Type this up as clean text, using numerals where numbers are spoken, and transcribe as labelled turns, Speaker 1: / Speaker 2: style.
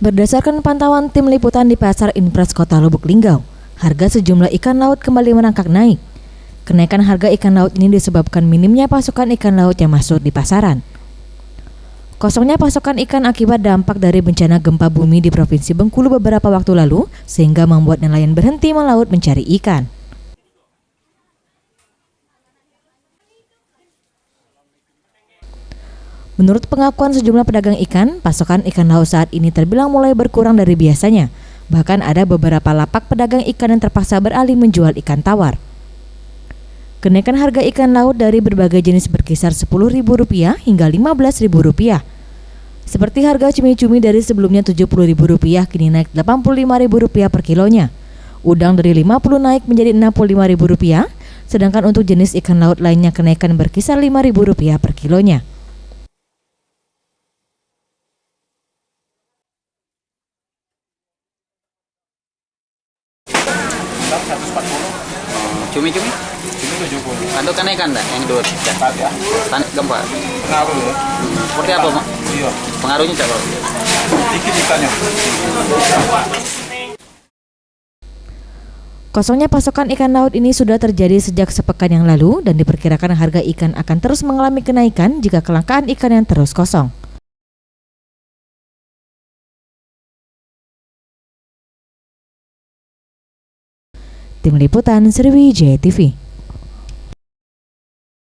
Speaker 1: Berdasarkan pantauan tim liputan di Pasar Impres Kota Lubuk Linggau, harga sejumlah ikan laut kembali merangkak naik. Kenaikan harga ikan laut ini disebabkan minimnya pasokan ikan laut yang masuk di pasaran. Kosongnya pasokan ikan akibat dampak dari bencana gempa bumi di Provinsi Bengkulu beberapa waktu lalu, sehingga membuat nelayan berhenti melaut mencari ikan. Menurut pengakuan sejumlah pedagang ikan, pasokan ikan laut saat ini terbilang mulai berkurang dari biasanya. Bahkan ada beberapa lapak pedagang ikan yang terpaksa beralih menjual ikan tawar. Kenaikan harga ikan laut dari berbagai jenis berkisar Rp10.000 hingga Rp15.000. Seperti harga cumi-cumi dari sebelumnya Rp70.000 kini naik Rp85.000 per kilonya. Udang dari Rp50 naik menjadi Rp65.000, sedangkan untuk jenis ikan laut lainnya kenaikan berkisar Rp5.000 per kilonya.
Speaker 2: Cumi-cumi?
Speaker 3: Cumi 70.
Speaker 2: Ada kenaikan enggak yang dua?
Speaker 3: Kagak.
Speaker 2: Gempa.
Speaker 3: Pengaruh ya?
Speaker 2: Seperti apa, Pak?
Speaker 3: Iya.
Speaker 2: Pengaruhnya Cak?
Speaker 3: Dikit ikannya.
Speaker 1: Kosongnya pasokan ikan laut ini sudah terjadi sejak sepekan yang lalu dan diperkirakan harga ikan akan terus mengalami kenaikan jika kelangkaan ikan yang terus kosong. Tim Liputan Sriwijaya TV.